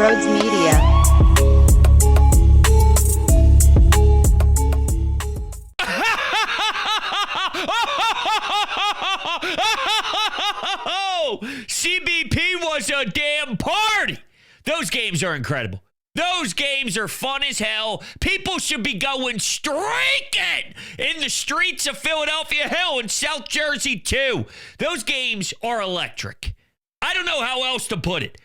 Brodes Media. CBP was a damn party. Those games are incredible. Those games are fun as hell. People should be going streaking in the streets of Philadelphia Hill and South Jersey, too. Those games are electric. I don't know how else to put it.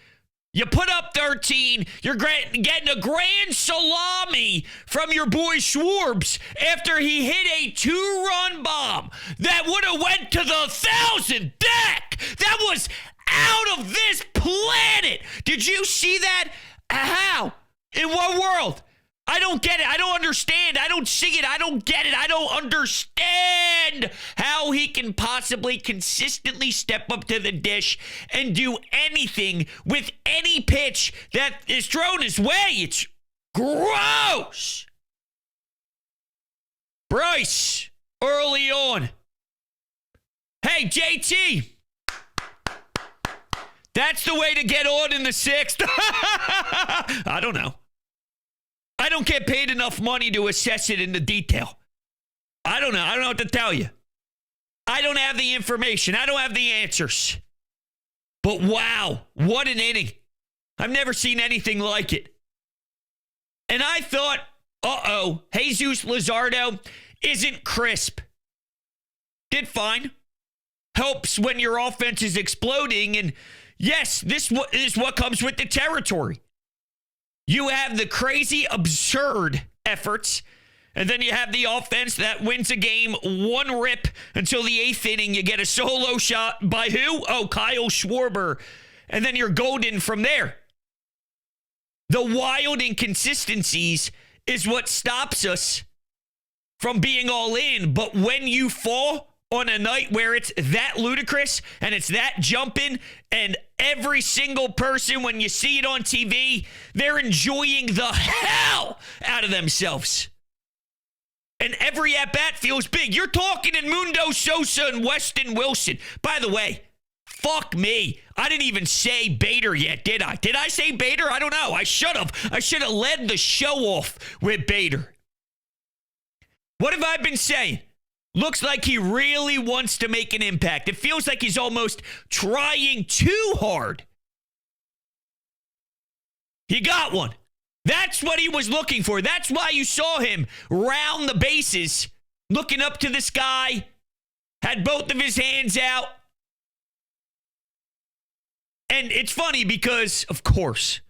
You put up 13, you're getting a grand salami from your boy Schwarbs after he hit a 2-run bomb that would have went to the 1,000th deck. That was out of this planet. Did you see that? How? In what world? I don't get it. I don't understand. I don't see it. I don't get it. I don't understand how he can possibly consistently step up to the dish and do anything with any pitch that is thrown his way. It's gross. Bryce, early on. Hey, JT. That's the way to get on in the 6th. I don't know. I don't get paid enough money to assess it in the detail. I don't know. I don't know what to tell you. I don't have the information. I don't have the answers. But wow, what an inning. I've never seen anything like it. And I thought, Jesus Luzardo isn't crisp. Did fine. Helps when your offense is exploding. And yes, this is what comes with the territory. You have the crazy, absurd efforts, and then you have the offense that wins a game one rip until the 8th inning. You get a solo shot by who? Oh, Kyle Schwarber. And then you're golden from there. The wild inconsistencies is what stops us from being all in. But when you fall on a night where it's that ludicrous and it's that jumping, and every single person, when you see it on TV, they're enjoying the hell out of themselves. And every at-bat feels big. You're talking in Mundo Sosa and Weston Wilson. By the way, fuck me. I didn't even say Bader yet, did I? Did I say Bader? I don't know. I should have. I should have led the show off with Bader. What have I been saying? Looks like he really wants to make an impact. It feels like he's almost trying too hard. He got one. That's what he was looking for. That's why you saw him round the bases, looking up to the sky, had both of his hands out. And it's funny because, of course,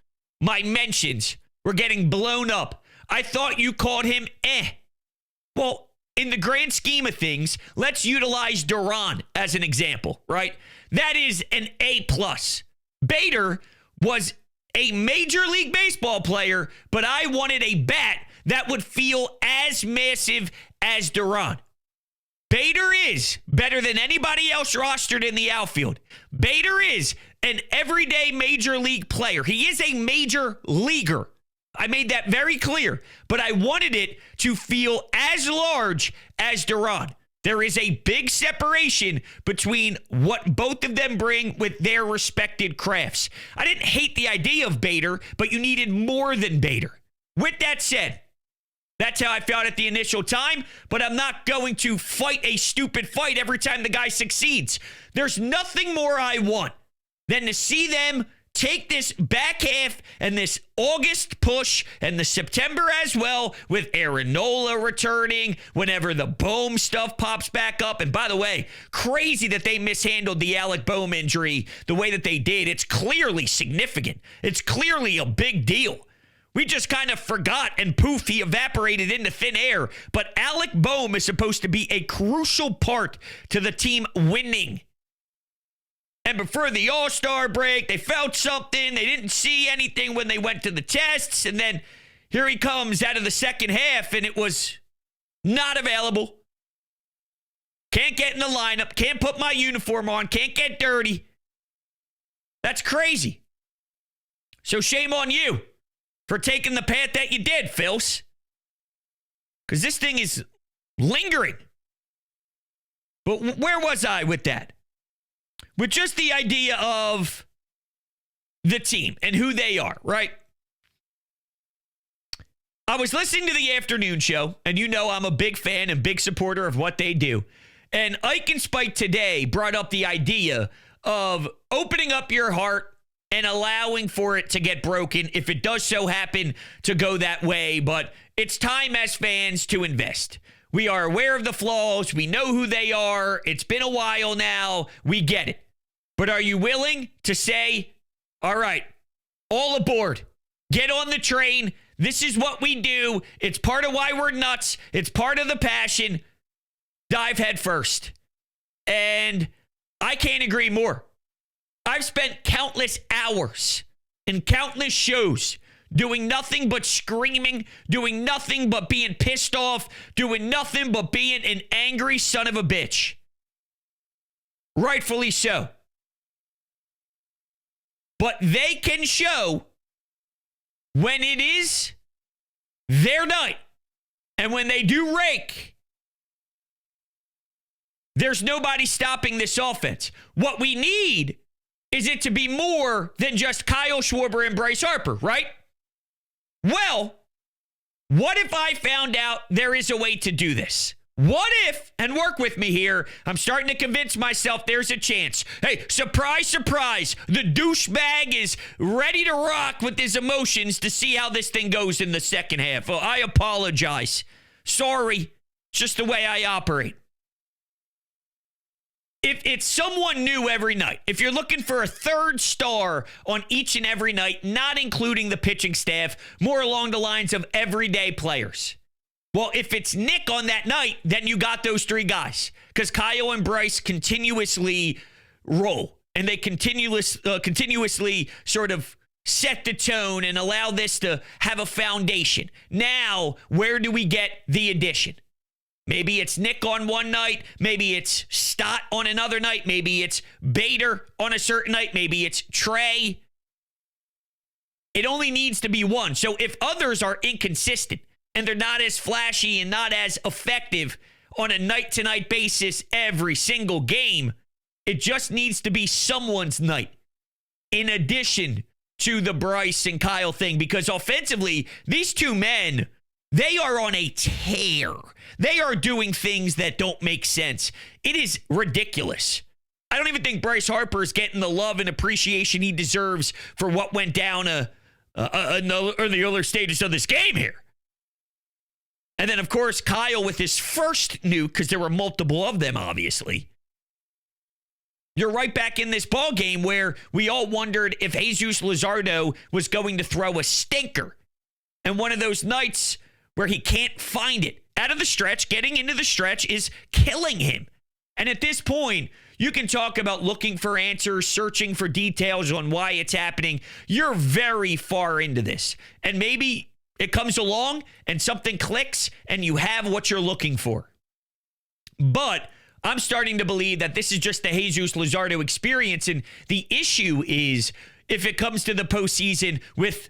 my mentions were getting blown up. I thought you called him Well, in the grand scheme of things, let's utilize Duran as an example, right? That is an A+. Bader was a Major League Baseball player, but I wanted a bat that would feel as massive as Duran. Bader is better than anybody else rostered in the outfield. Bader is an everyday Major League player. He is a major leaguer. I made that very clear, but I wanted it to feel as large as Duran. There is a big separation between what both of them bring with their respected crafts. I didn't hate the idea of Bader, but you needed more than Bader. With that said, that's how I felt at the initial time, but I'm not going to fight a stupid fight every time the guy succeeds. There's nothing more I want than to see them take this back half and this August push and the September as well, with Aaron Nola returning whenever the Bohm stuff pops back up. And by the way, crazy that they mishandled the Alec Bohm injury the way that they did. It's clearly significant. It's clearly a big deal. We just kind of forgot, and poof, he evaporated into thin air. But Alec Bohm is supposed to be a crucial part to the team winning. And before the All-Star break, they felt something. They didn't see anything when they went to the tests. And then here he comes out of the second half, and it was not available. Can't get in the lineup. Can't put my uniform on. Can't get dirty. That's crazy. So shame on you for taking the path that you did, Phils. Because this thing is lingering. But where was I with that? With just the idea of the team and who they are, right? I was listening to the afternoon show, and you know I'm a big fan and big supporter of what they do. And Ike and Spike today brought up the idea of opening up your heart and allowing for it to get broken if it does so happen to go that way. But it's time as fans to invest. We are aware of the flaws. We know who they are. It's been a while now. We get it. But are you willing to say, all right, all aboard, get on the train. This is what we do. It's part of why we're nuts. It's part of the passion. Dive head first. And I can't agree more. I've spent countless hours in countless shows doing nothing but screaming, doing nothing but being pissed off, doing nothing but being an angry son of a bitch. Rightfully so. But they can show when it is their night. And when they do rake, there's nobody stopping this offense. What we need is it to be more than just Kyle Schwarber and Bryce Harper, right? Well, what if I found out there is a way to do this? What if, and work with me here, I'm starting to convince myself there's a chance. Hey, surprise, surprise, the douchebag is ready to rock with his emotions to see how this thing goes in the second half. Well, I apologize. Sorry, it's just the way I operate. If it's someone new every night, if you're looking for a third star on each and every night, not including the pitching staff, more along the lines of everyday players. Well, if it's Nick on that night, then you got those three guys. Because Kyle and Bryce continuously roll. And they continuously sort of set the tone and allow this to have a foundation. Now, where do we get the addition? Maybe it's Nick on one night. Maybe it's Stott on another night. Maybe it's Bader on a certain night. Maybe it's Trey. It only needs to be one. So if others are inconsistent and they're not as flashy and not as effective on a night-to-night basis every single game, it just needs to be someone's night in addition to the Bryce and Kyle thing. Because offensively, these two men, they are on a tear. They are doing things that don't make sense. It is ridiculous. I don't even think Bryce Harper is getting the love and appreciation he deserves for what went down in the earlier stages of this game here. And then, of course, Kyle with his first nuke, because there were multiple of them, obviously. You're right back in this ball game where we all wondered if Jesus Luzardo was going to throw a stinker. And one of those nights where he can't find it out of the stretch, getting into the stretch is killing him. And at this point, you can talk about looking for answers, searching for details on why it's happening. You're very far into this. And maybe it comes along and something clicks and you have what you're looking for. But I'm starting to believe that this is just the Jesus Luzardo experience. And the issue is if it comes to the postseason with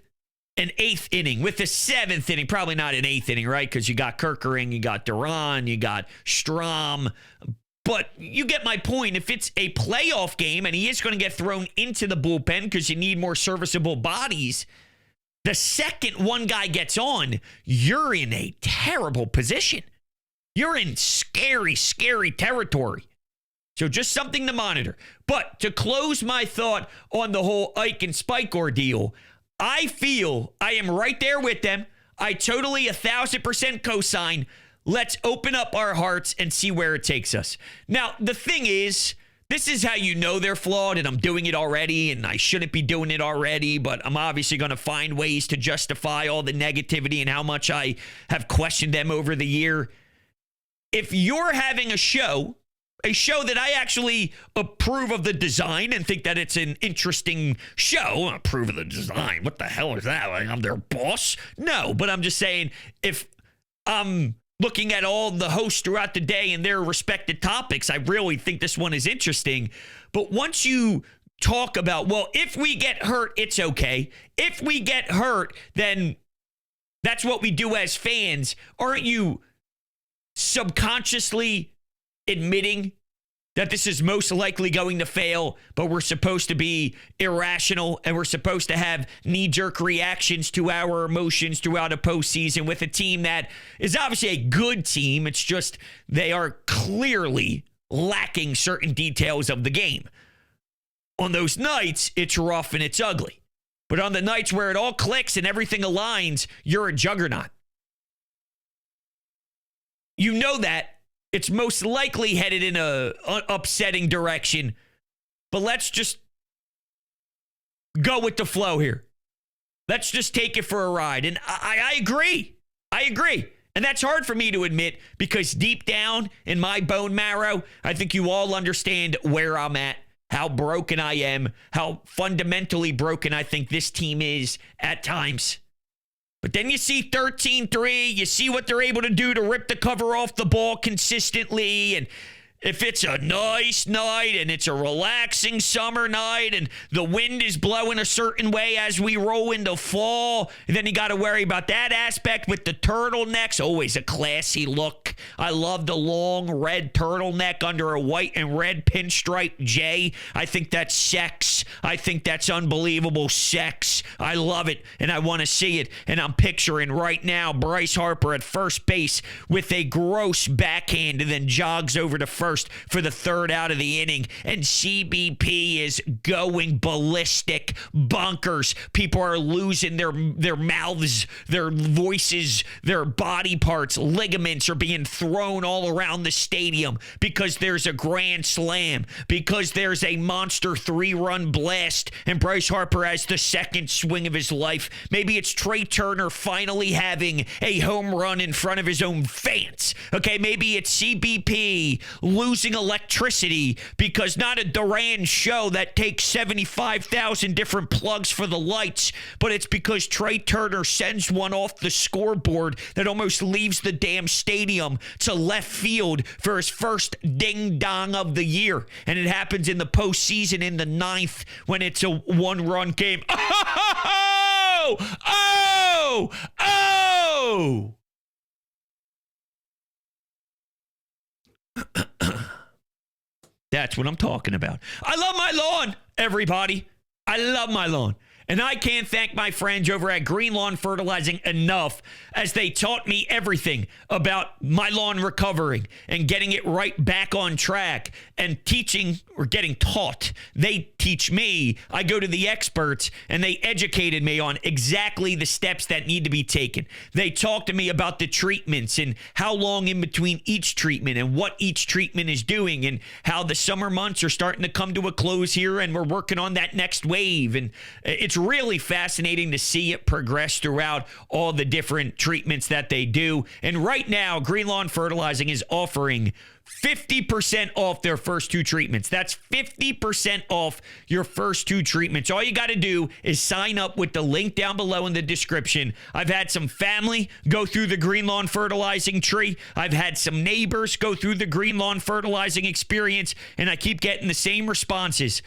an eighth inning, with the seventh inning, probably not an eighth inning, right? Because you got Kerkering, you got Duran, you got Strom. But you get my point. If it's a playoff game and he is going to get thrown into the bullpen because you need more serviceable bodies, the second one guy gets on, you're in a terrible position. You're in scary, scary territory. So just something to monitor. But to close my thought on the whole Ike and Spike ordeal, I feel I am right there with them. I totally 1,000% co-sign. Let's open up our hearts and see where it takes us. Now, the thing is, this is how you know they're flawed, and I'm doing it already, and I shouldn't be doing it already, but I'm obviously going to find ways to justify all the negativity and how much I have questioned them over the year. If you're having a show that I actually approve of the design and think that it's an interesting show. I approve of the design. What the hell is that? Like I'm their boss? No, but I'm just saying if I'm looking at all the hosts throughout the day and their respected topics, I really think this one is interesting. But once you talk about, well, if we get hurt, it's okay. If we get hurt, then that's what we do as fans. Aren't you subconsciously admitting that this is most likely going to fail, but we're supposed to be irrational and we're supposed to have knee-jerk reactions to our emotions throughout a postseason with a team that is obviously a good team. It's just they are clearly lacking certain details of the game. On those nights, it's rough and it's ugly. But on the nights where it all clicks and everything aligns, you're a juggernaut. You know that. It's most likely headed in a upsetting direction. But let's just go with the flow here. Let's just take it for a ride. And I agree. I agree. And that's hard for me to admit because deep down in my bone marrow, I think you all understand where I'm at, how broken I am, how fundamentally broken I think this team is at times. But then you see 13-3, you see what they're able to do to rip the cover off the ball consistently, and if it's a nice night and it's a relaxing summer night and the wind is blowing a certain way as we roll into fall, and then you got to worry about that aspect with the turtlenecks. Always a classy look. I love the long red turtleneck under a white and red pinstripe J. I think that's sex. I think that's unbelievable sex. I love it, and I want to see it. And I'm picturing right now Bryce Harper at first base with a gross backhand and then jogs over to first for the third out of the inning, and CBP is going ballistic, bonkers. People are losing their mouths, their voices, their body parts, ligaments are being thrown all around the stadium because there's a grand slam, because there's a monster 3-run blast, and Bryce Harper has the second swing of his life. Maybe it's Trey Turner finally having a home run in front of his own fans. Okay, maybe it's CBP losing electricity because not a Duran show that takes 75,000 different plugs for the lights, but it's because Trey Turner sends one off the scoreboard that almost leaves the damn stadium to left field for his first ding-dong of the year. And it happens in the postseason in the 9th when it's a one-run game. Oh! Oh! Oh! That's what I'm talking about. I love my lawn, everybody. I love my lawn. And I can't thank my friends over at Green Lawn Fertilizing enough as they taught me everything about my lawn recovering and getting it right back on track and teaching or getting taught. They teach me. I go to the experts and they educated me on exactly the steps that need to be taken. They talked to me about the treatments and how long in between each treatment and what each treatment is doing and how the summer months are starting to come to a close here and we're working on that next wave. And it's really fascinating to see it progress throughout all the different treatments that they do. And right now, Green Lawn Fertilizing is offering 50% off their first 2 treatments. That's 50% off your first 2 treatments. All you got to do is sign up with the link down below in the description. I've had some family go through the Green Lawn Fertilizing tree. I've had some neighbors go through the Green Lawn Fertilizing experience, and I keep getting the same responses.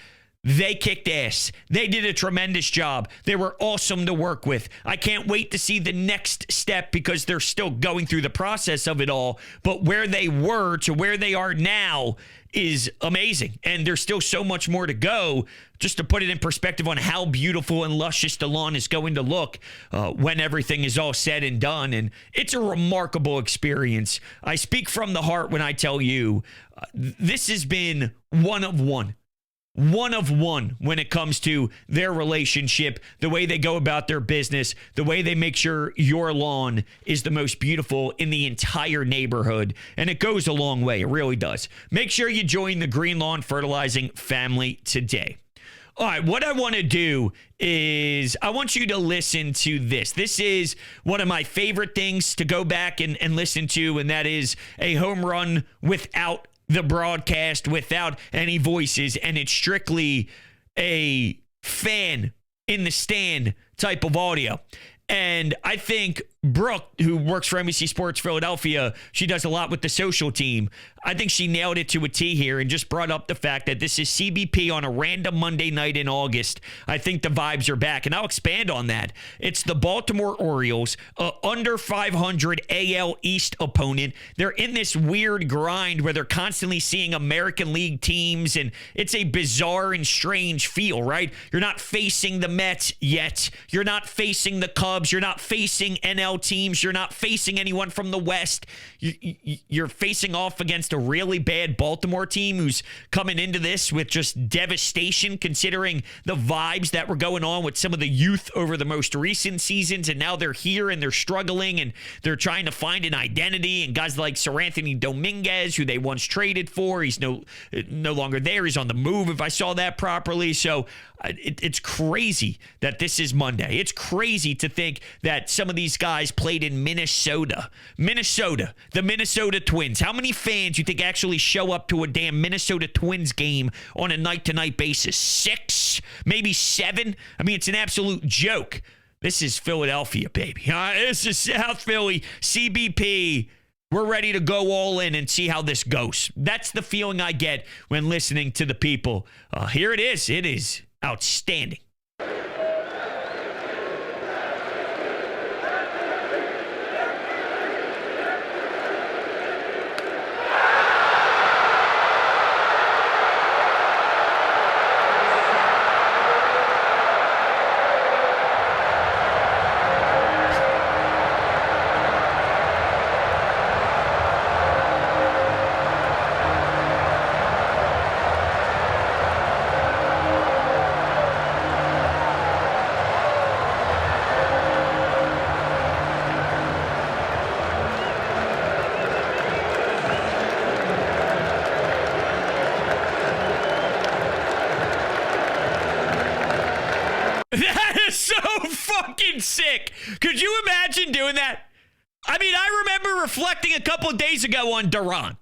They kicked ass. They did a tremendous job. They were awesome to work with. I can't wait to see the next step because they're still going through the process of it all. But where they were to where they are now is amazing. And there's still so much more to go. Just to put it in perspective on how beautiful and luscious the lawn is going to look when everything is all said and done. And it's a remarkable experience. I speak from the heart when I tell you this has been one of one when it comes to their relationship, the way they go about their business, the way they make sure your lawn is the most beautiful in the entire neighborhood. And it goes a long way. It really does. Make sure you join the Green Lawn Fertilizing family today. All right, what I want to do is I want you to listen to this. This is one of my favorite things to go back and listen to, and that is a home run without the broadcast, without any voices, and it's strictly a fan in the stand type of audio. And I think Brooke, who works for NBC Sports Philadelphia, she does a lot with the social team. I think she nailed it to a T here and just brought up the fact that this is CBP on a random Monday night in August. I think the vibes are back, and I'll expand on that. It's the Baltimore Orioles, under 500 AL East opponent. They're in this weird grind where they're constantly seeing American League teams, and it's a bizarre and strange feel, right? You're not facing the Mets yet. You're not facing the Cubs. You're not facing NL teams. You're not facing anyone from the West. You're facing off against a really bad Baltimore team who's coming into this with just devastation, considering the vibes that were going on with some of the youth over the most recent seasons, and now they're here and they're struggling and they're trying to find an identity, and guys like Sir Anthony Dominguez, who they once traded for, he's no longer there. He's on the move, if I saw that properly. So it's crazy that this is Monday. It's crazy to think that some of these guys played in Minnesota, the Minnesota Twins. How many fans you think actually show up to a damn Minnesota Twins game on a night-to-night basis? 6, maybe 7? I mean, it's an absolute joke. This is Philadelphia, baby. This is South Philly, CBP. We're ready to go all in and see how this goes. That's the feeling I get when listening to the people. Here it is. It is outstanding. That is so fucking sick. Could you imagine doing that? I mean, I remember reflecting a couple of days ago on Duran,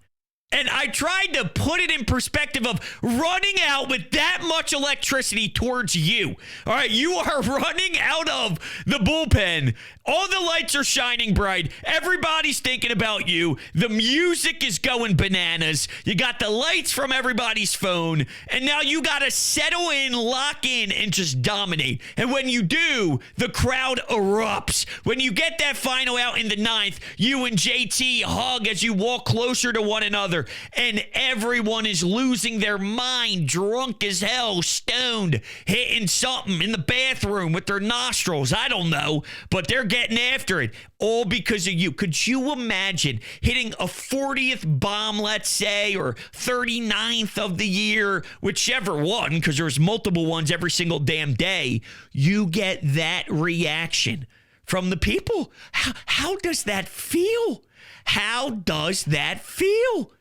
and I tried to put it in perspective of running out with that much electricity towards you. All right, you are running out of the bullpen. All the lights are shining bright. Everybody's thinking about you. The music is going bananas. You got the lights from everybody's phone. And now you got to settle in, lock in, and just dominate. And when you do, the crowd erupts. When you get that final out in the 9th, you and JT hug as you walk closer to one another. And everyone is losing their mind, drunk as hell, stoned, hitting something in the bathroom with their nostrils. I don't know, but they're getting after it, all because of you. Could you imagine hitting a 40th bomb, let's say, or 39th of the year, whichever one, because there's multiple ones every single damn day? You get that reaction from the people. How does that feel? How does that feel?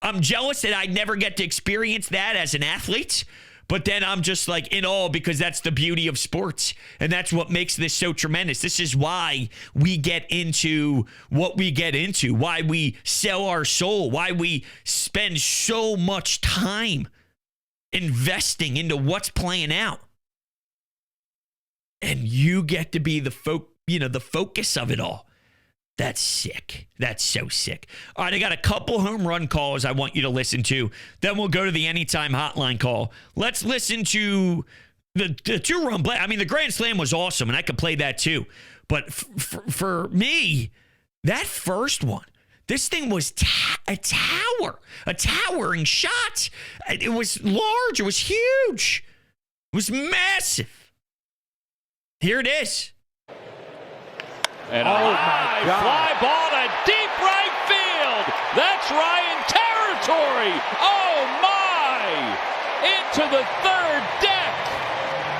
I'm jealous that I never get to experience that as an athlete. But then I'm just like in awe, because that's the beauty of sports. And that's what makes this so tremendous. This is why we get into what we get into, why we sell our soul, why we spend so much time investing into what's playing out. And you get to be the focus of it all. That's sick. That's so sick. All right, I got a couple home run calls I want you to listen to. Then we'll go to the anytime hotline call. Let's listen to the two-run play. I mean, the grand slam was awesome, and I could play that too. But for me, that first one, this thing was a towering shot. It was large. It was huge. It was massive. Here it is. And a high fly ball to deep right field. That's Ryan territory. Oh, my. Into the third deck.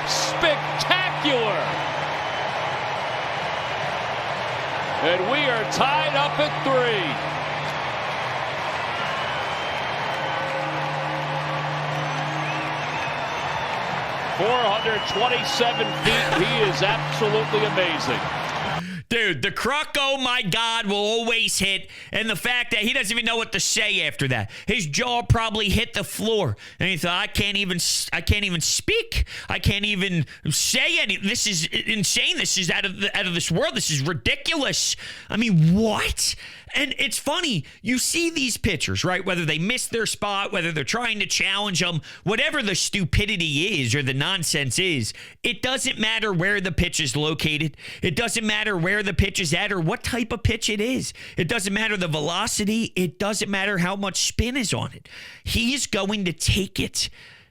Spectacular. And we are tied up at 3. 427 feet. He is absolutely amazing. Dude, the Kruk, oh my God, will always hit. And the fact that he doesn't even know what to say after that. His jaw probably hit the floor. And he thought, I can't even speak. I can't even say anything. This is insane. This is out of this world. This is ridiculous. I mean, what? And it's funny, you see these pitchers, right? Whether they miss their spot, whether they're trying to challenge them, whatever the stupidity is or the nonsense is, it doesn't matter where the pitch is located. It doesn't matter where the pitch is at or what type of pitch it is. It doesn't matter the velocity. It doesn't matter how much spin is on it. He's going to take it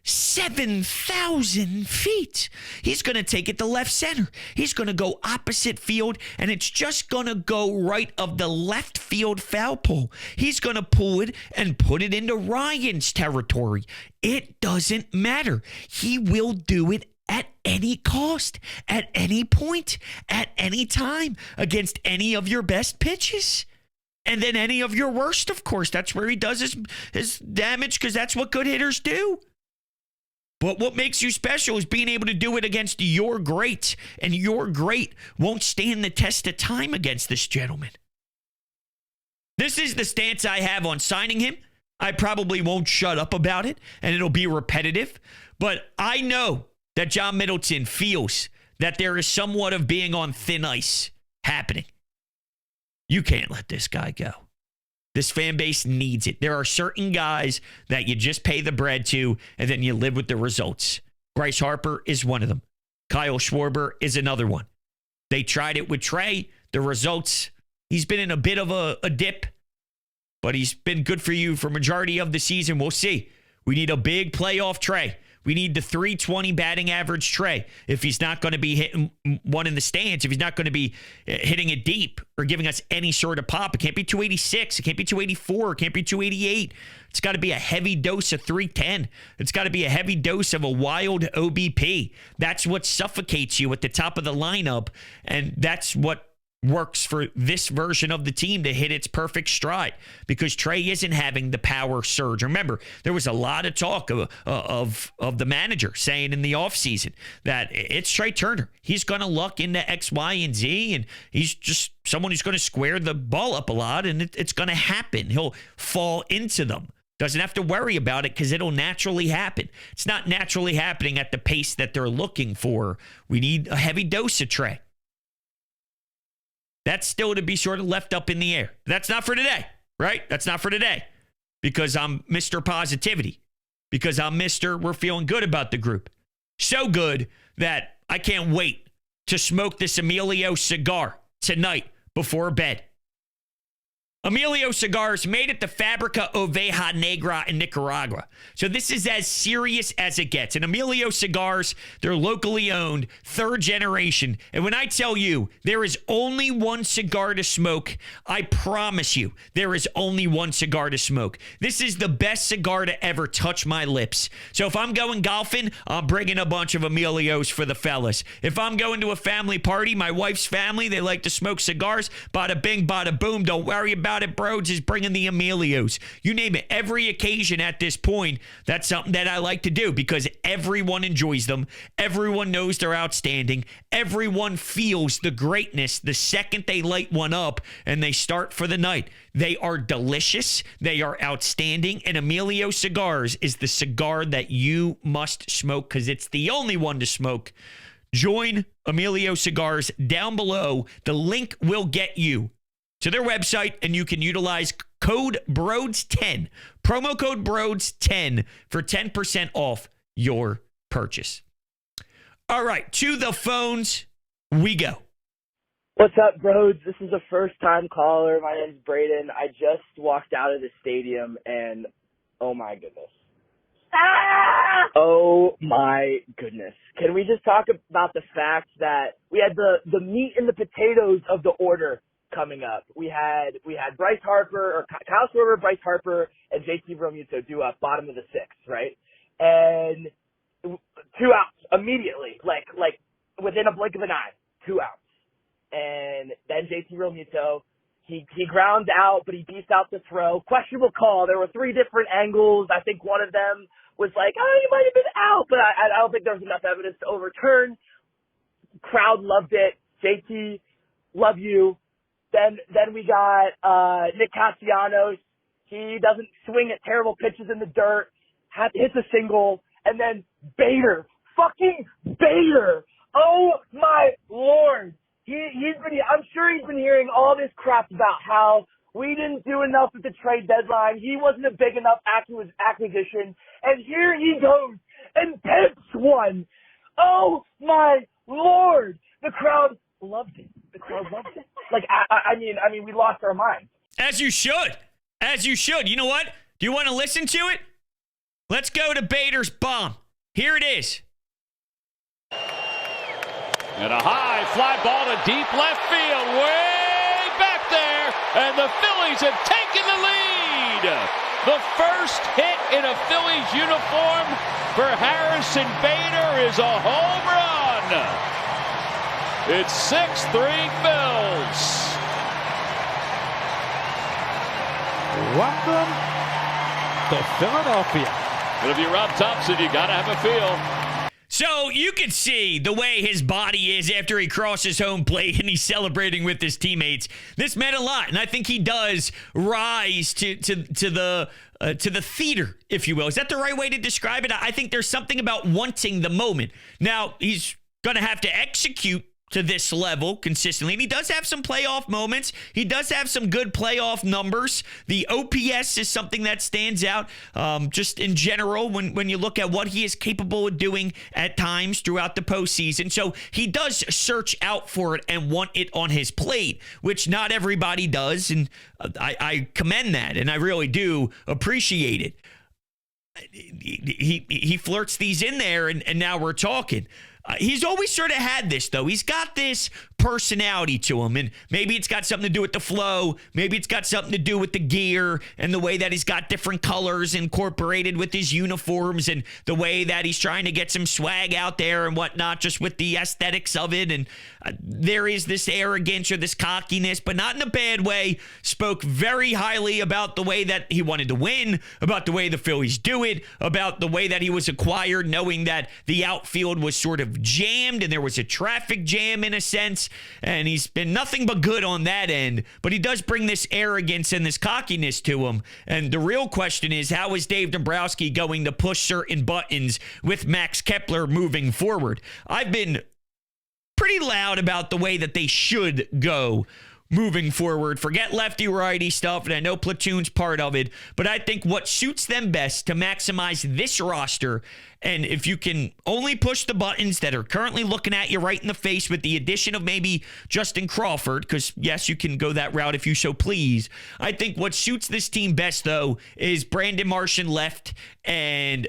7,000 feet. He's going to take it to left center. He's going to go opposite field, and it's just going to go right of the left field foul pole. He's going to pull it and put it into Ryan's territory. It doesn't matter. He will do it at any cost, at any point, at any time, against any of your best pitches. And then any of your worst, of course. That's where he does his damage, because that's what good hitters do. But what makes you special is being able to do it against your great, and your great won't stand the test of time against this gentleman. This is the stance I have on signing him. I probably won't shut up about it, and it'll be repetitive. But I know that John Middleton feels that there is somewhat of being on thin ice happening. You can't let this guy go. This fan base needs it. There are certain guys that you just pay the bread to, and then you live with the results. Bryce Harper is one of them. Kyle Schwarber is another one. They tried it with Trey. The results, he's been in a bit of a dip, but he's been good for you for majority of the season. We'll see. We need a big playoff Trey. We need the 320 batting average Trey. If he's not going to be hitting one in the stands, if he's not going to be hitting it deep or giving us any sort of pop, it can't be 286. It can't be 284. It can't be 288. It's got to be a heavy dose of 310. It's got to be a heavy dose of a wild OBP. That's what suffocates you at the top of the lineup, and that's what works for this version of the team to hit its perfect stride, because Trey isn't having the power surge. Remember, there was a lot of talk of the manager saying in the offseason that it's Trey Turner. He's going to luck into X, Y, and Z, and he's just someone who's going to square the ball up a lot, and it's going to happen. He'll fall into them. Doesn't have to worry about it because it'll naturally happen. It's not naturally happening at the pace that they're looking for. We need a heavy dose of Trey. That's still to be sort of left up in the air. That's not for today, right? That's not for today, because I'm Mr. Positivity, because I'm Mr. We're feeling good about the group. So good that I can't wait to smoke this Amelio cigar tonight before bed. Amelio Cigars made at the Fabrica Oveja Negra in Nicaragua. So this is as serious as it gets. And Amelio Cigars, they're locally owned, third generation. And when I tell you there is only one cigar to smoke, I promise you there is only one cigar to smoke. This is the best cigar to ever touch my lips. So if I'm going golfing, I'm bringing a bunch of Amelios for the fellas. If I'm going to a family party, my wife's family, they like to smoke cigars. Bada bing, bada boom. Don't worry about it. Brodes is bringing the Amelios. You name it. Every occasion at this point, that's something that I like to do because everyone enjoys them. Everyone knows they're outstanding. Everyone feels the greatness the second they light one up and they start for the night. They are delicious. They are outstanding. And Amelio Cigars is the cigar that you must smoke because it's the only one to smoke. Join Amelio Cigars down below. The link will get you to their website, and you can utilize code BRODES10, promo code BRODES10 for 10% off your purchase. All right, to the phones we go. What's up, Brodes? This is a first-time caller. My name's Braden. I just walked out of the stadium, and oh, my goodness. Oh, my goodness. Can we just talk about the fact that we had the meat and the potatoes of the order coming up? We had Bryce Harper, or Kyle Schwarber, Bryce Harper, and JT Realmuto due up, bottom of the sixth, right? And 2 outs immediately, like within a blink of an eye, 2 outs. And then JT Realmuto, he ground out, but he beefed out the throw. Questionable call. There were 3 different angles. I think one of them was like, oh, he might have been out, but I don't think there was enough evidence to overturn. Crowd loved it. JT love you. Then we got Nick Castellanos. He doesn't swing at terrible pitches in the dirt, hits a single, and then Bader, fucking Bader. Oh my Lord. I'm sure he's been hearing all this crap about how we didn't do enough at the trade deadline. He wasn't a big enough acquisition. And here he goes and pimps one. Oh my Lord. The crowd loved it. The crowd loved it. Like, I mean, we lost our minds. As you should. As you should. You know what? Do you want to listen to it? Let's go to Bader's bomb. Here it is. And a high fly ball to deep left field, way back there, and the Phillies have taken the lead. The first hit in a Phillies uniform for Harrison Bader is a home run. It's 6-3 Phils. Welcome to Philadelphia. But if you're Rob Thompson, you got to have a feel. So you can see the way his body is after he crosses home plate and he's celebrating with his teammates. This meant a lot, and I think he does rise to the theater, if you will. Is that the right way to describe it? I think there's something about wanting the moment. Now, he's going to have to execute to this level consistently. And he does have some playoff moments. He does have some good playoff numbers. The OPS is something that stands out just in general when you look at what he is capable of doing at times throughout the postseason. So he does search out for it and want it on his plate, which not everybody does. And I commend that, and I really do appreciate it. He flirts these in there, and now we're talking. He's always sort of had this, though. He's got this personality to him, and maybe it's got something to do with the flow. Maybe it's got something to do with the gear and the way that he's got different colors incorporated with his uniforms and the way that he's trying to get some swag out there and whatnot, just with the aesthetics of it. And there is this arrogance or this cockiness, but not in a bad way. Spoke very highly about the way that he wanted to win, about the way the Phillies do it, about the way that he was acquired, knowing that the outfield was sort of jammed and there was a traffic jam in a sense. And he's been nothing but good on that end. But he does bring this arrogance and this cockiness to him. And the real question is, how is Dave Dombrowski going to push certain buttons with Max Kepler moving forward? I've been pretty loud about the way that they should go moving forward. Forget lefty-righty stuff, and I know platoon's part of it, but I think what suits them best to maximize this roster, and if you can only push the buttons that are currently looking at you right in the face with the addition of maybe Justin Crawford, because yes, you can go that route if you so please. I think what suits this team best, though, is Brandon Marsh in left and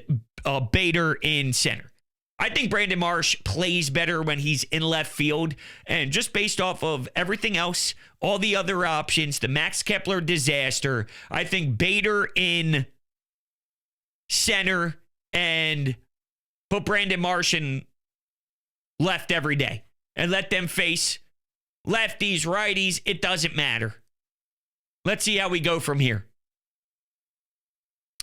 Bader in center. I think Brandon Marsh plays better when he's in left field, and just based off of everything else, all the other options, the Max Kepler disaster, I think Bader in center and put Brandon Marsh in left every day and let them face lefties, righties. It doesn't matter. Let's see how we go from here.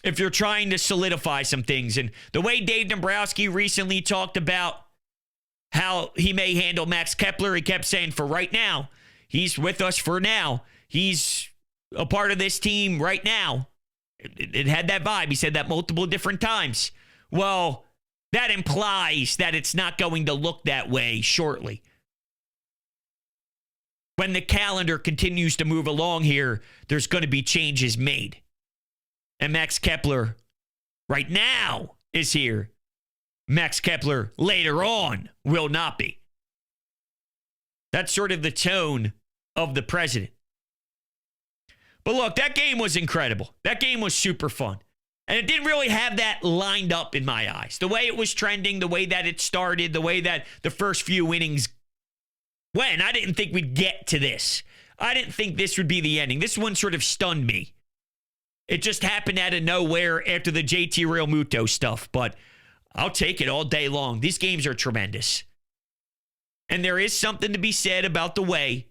If you're trying to solidify some things, and the way Dave Dombrowski recently talked about how he may handle Max Kepler, he kept saying, for right now, he's with us for now. He's a part of this team right now. It had that vibe. He said that multiple different times. Well, that implies that it's not going to look that way shortly. When the calendar continues to move along here, there's going to be changes made. And Max Kepler right now is here. Max Kepler later on will not be. That's sort of the tone of the president. But look, that game was incredible. That game was super fun. And it didn't really have that lined up in my eyes. The way it was trending, the way that it started, the way that the first few innings went. I didn't think we'd get to this. I didn't think this would be the ending. This one sort of stunned me. It just happened out of nowhere after the JT Realmuto stuff, but I'll take it all day long. These games are tremendous. And there is something to be said about the way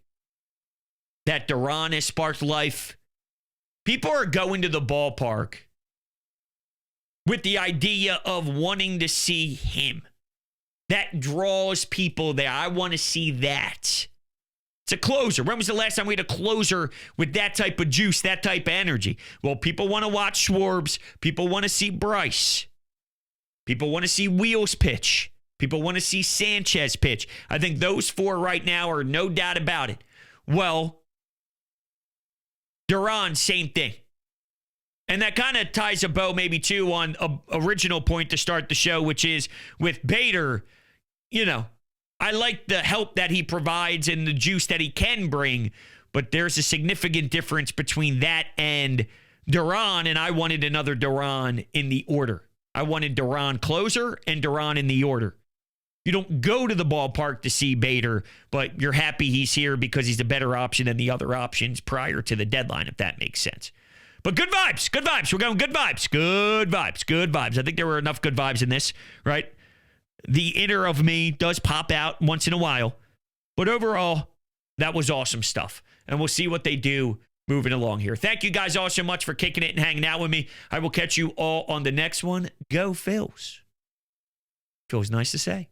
that Duran has sparked life. People are going to the ballpark with the idea of wanting to see him. That draws people there. I want to see that. It's a closer. When was the last time we had a closer with that type of juice, that type of energy? Well, people want to watch Schwarbs. People want to see Bryce. People want to see Wheels pitch. People want to see Sanchez pitch. I think those four right now are no doubt about it. Well, Duran, same thing. And that kind of ties a bow maybe too on an original point to start the show, which is with Bader, you know, I like the help that he provides and the juice that he can bring, but there's a significant difference between that and Duran, and I wanted another Duran in the order. I wanted Duran closer and Duran in the order. You don't go to the ballpark to see Bader, but you're happy he's here because he's a better option than the other options prior to the deadline, if that makes sense. But good vibes, good vibes. We're going good vibes, good vibes, good vibes. I think there were enough good vibes in this, right? The inner of me does pop out once in a while. But overall, that was awesome stuff. And we'll see what they do moving along here. Thank you guys all so much for kicking it and hanging out with me. I will catch you all on the next one. Go Phils. Feels nice to say.